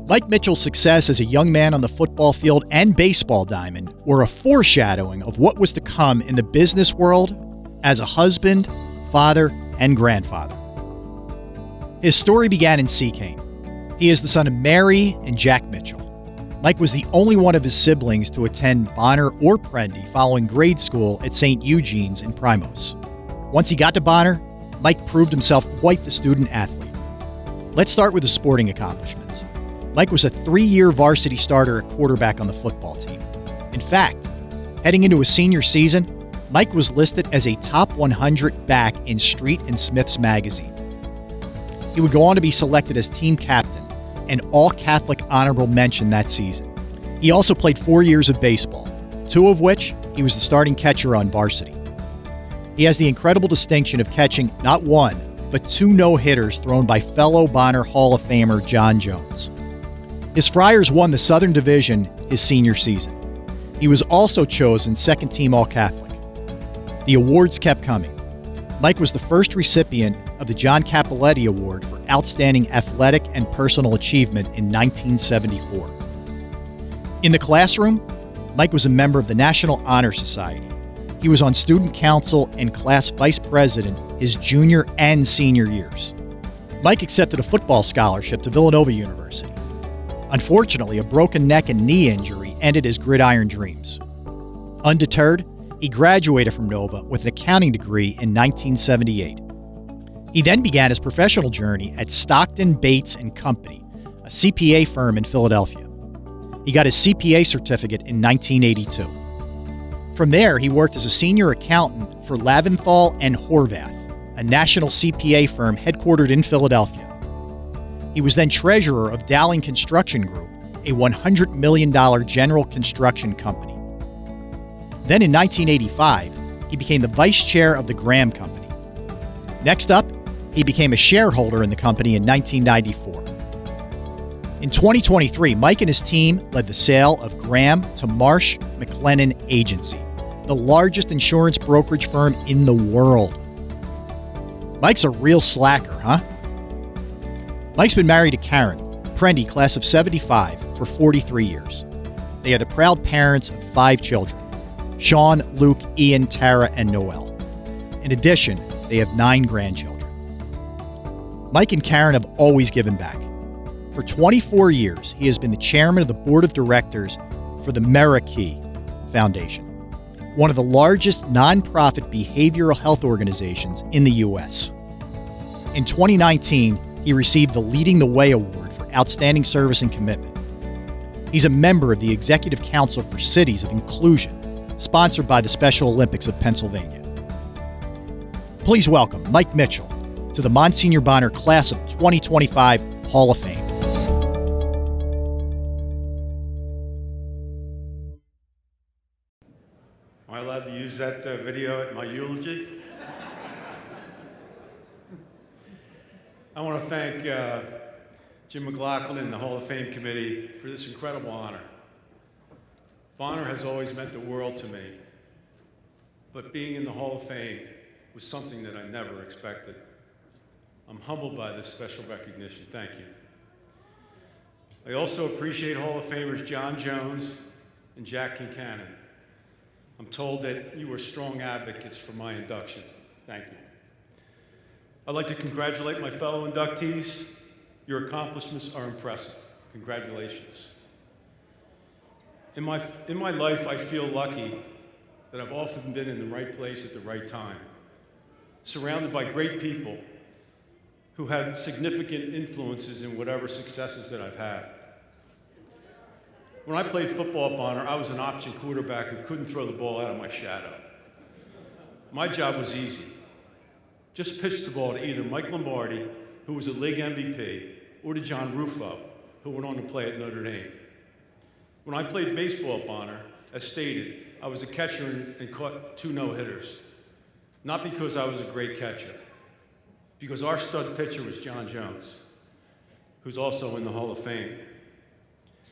Mike Mitchell's success as a young man on the football field and baseball diamond were a foreshadowing of what was to come in the business world as a husband, father, and grandfather. His story began in Seacane. He is the son of Mary and Jack Mitchell. Mike was the only one of his siblings to attend Bonner or Prendy following grade school at St. Eugene's in Primos. Once he got to Bonner, Mike proved himself quite the student athlete. Let's start with his sporting accomplishments. Mike was a 3-year varsity starter at quarterback on the football team. In fact, heading into his senior season, Mike was listed as a top 100 back in Street and Smith's magazine. He would go on to be selected as team captain, an all-Catholic honorable mention that season. He also played 4 years of baseball, 2 of which he was the starting catcher on varsity. He has the incredible distinction of catching not 1, but 2 no-hitters thrown by fellow Bonner Hall of Famer John Jones. His Friars won the Southern Division his senior season. He was also chosen second-team All-Catholic. The awards kept coming. Mike was the first recipient of the John Cappelletti Award for Outstanding Athletic and Personal Achievement in 1974. In the classroom, Mike was a member of the National Honor Society. He was on student council and class vice president his junior and senior years. Mike accepted a football scholarship to Villanova University. Unfortunately, a broken neck and knee injury ended his gridiron dreams. Undeterred, he graduated from Nova with an accounting degree in 1978. He then began his professional journey at Stockton, Bates & Company, a CPA firm in Philadelphia. He got his CPA certificate in 1982. From there, he worked as a senior accountant for Laventhal and Horvath, a national CPA firm headquartered in Philadelphia. He was then treasurer of Dowling Construction Group, a $100 million general construction company. Then in 1985, he became the vice chair of the Graham Company. Next up, he became a shareholder in the company in 1994. In 2023, Mike and his team led the sale of Graham to Marsh McLennan Agency, the largest insurance brokerage firm in the world. Mike's a real slacker, huh? Mike's been married to Karen, Prendy, class of 75, for 43 years. They are the proud parents of 5 children: Sean, Luke, Ian, Tara, and Noel. In addition, they have 9 grandchildren. Mike and Karen have always given back. For 24 years, he has been the chairman of the board of directors for the Meraki Foundation, one of the largest nonprofit behavioral health organizations in the U.S. In 2019, he received the Leading the Way Award for Outstanding Service and Commitment. He's a member of the Executive Council for Cities of Inclusion, sponsored by the Special Olympics of Pennsylvania. Please welcome Mike Mitchell to the Monsignor Bonner Class of 2025 Hall of Fame. Am I allowed to use that video at my eulogy? I want to thank Jim McLaughlin and the Hall of Fame Committee for this incredible honor. Bonner has always meant the world to me, but being in the Hall of Fame was something that I never expected. I'm humbled by this special recognition. Thank you. I also appreciate Hall of Famers John Jones and Jack Kincannon. I'm told that you were strong advocates for my induction. Thank you. I'd like to congratulate my fellow inductees. Your accomplishments are impressive. Congratulations. In my life, I feel lucky that I've often been in the right place at the right time, surrounded by great people who had significant influences in whatever successes that I've had. When I played football at Bonner, I was an option quarterback who couldn't throw the ball out of my shadow. My job was easy. Just pitch the ball to either Mike Lombardi, who was a league MVP, or to John Rufo, who went on to play at Notre Dame. When I played baseball at Bonner, as stated, I was a catcher and caught 2 no-hitters. Not because I was a great catcher, because our stud pitcher was John Jones, who's also in the Hall of Fame.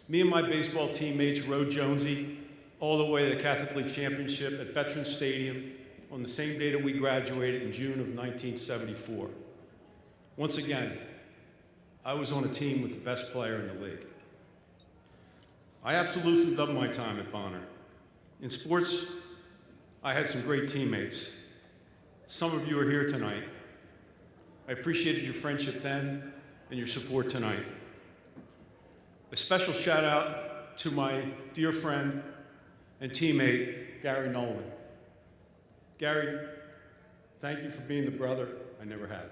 Me and my baseball teammates rode Jonesy all the way to the Catholic League Championship at Veterans Stadium on the same day that we graduated in June of 1974. Once again, I was on a team with the best player in the league. I absolutely loved my time at Bonner. In sports, I had some great teammates. Some of you are here tonight. I appreciated your friendship then and your support tonight. A special shout out to my dear friend and teammate, Gary Nolan. Gary, thank you for being the brother I never had.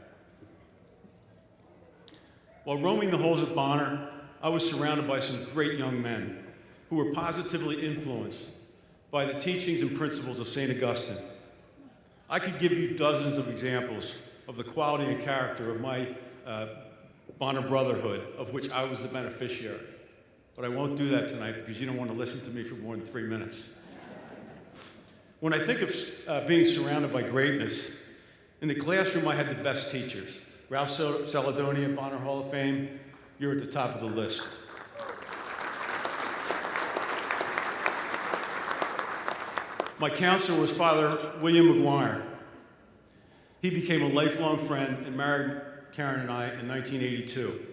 While roaming the halls at Bonner, I was surrounded by some great young men who were positively influenced by the teachings and principles of St. Augustine. I could give you dozens of examples of the quality and character of my Bonner Brotherhood, of which I was the beneficiary. But I won't do that tonight because you don't want to listen to me for more than 3 minutes. When I think of being surrounded by greatness, in the classroom I had the best teachers. Ralph Saladoni, Bonner Hall of Fame, you're at the top of the list. My counselor was Father William McGuire. He became a lifelong friend and married Karen and I in 1982.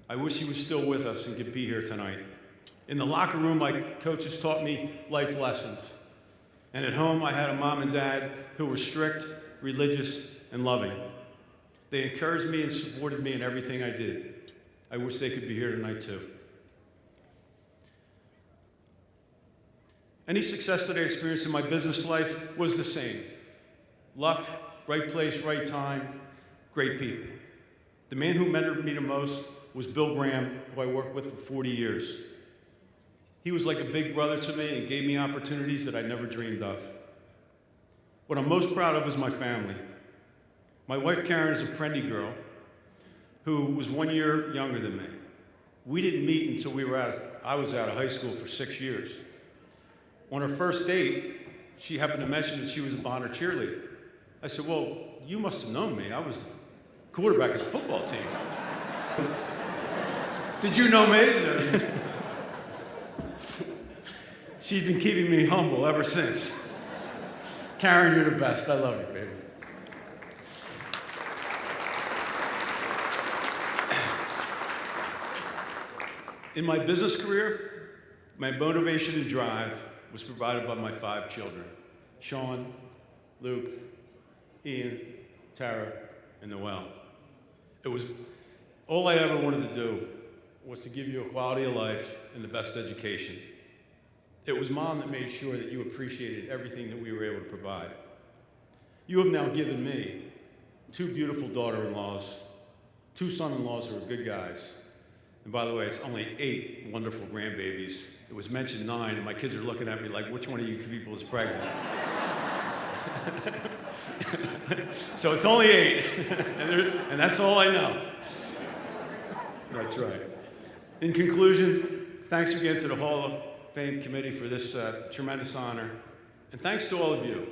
I wish he was still with us and could be here tonight. In the locker room, my coaches taught me life lessons. And at home, I had a mom and dad who were strict, religious, and loving. They encouraged me and supported me in everything I did. I wish they could be here tonight too. Any success that I experienced in my business life was the same. Luck, right place, right time, great people. The man who mentored me the most was Bill Graham, who I worked with for 40 years. He was like a big brother to me and gave me opportunities that I never dreamed of. What I'm most proud of is my family. My wife Karen is a Prendy girl who was 1 year younger than me. We didn't meet until I was out of high school for 6 years. On her first date, she happened to mention that she was a Bonner cheerleader. I said, well, you must have known me. I was the quarterback of the football team. Did you know me? She's been keeping me humble ever since. Karen, you're the best. I love you, baby. In my business career, my motivation and drive was provided by my 5 children, Sean, Luke, Ian, Tara, and Noel. It was all I ever wanted to do was to give you a quality of life and the best education. It was Mom that made sure that you appreciated everything that we were able to provide. You have now given me 2 beautiful daughter-in-laws, 2 son-in-laws who are good guys. And by the way, it's only 8 wonderful grandbabies. It was mentioned 9, and my kids are looking at me like, which one of you people is pregnant? So it's only 8, and that's all I know. That's right. In conclusion, thanks again to the Hall of Fame Committee for this tremendous honor, and thanks to all of you.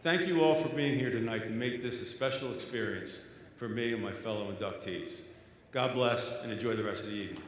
Thank you all for being here tonight to make this a special experience for me and my fellow inductees. God bless, and enjoy the rest of the evening.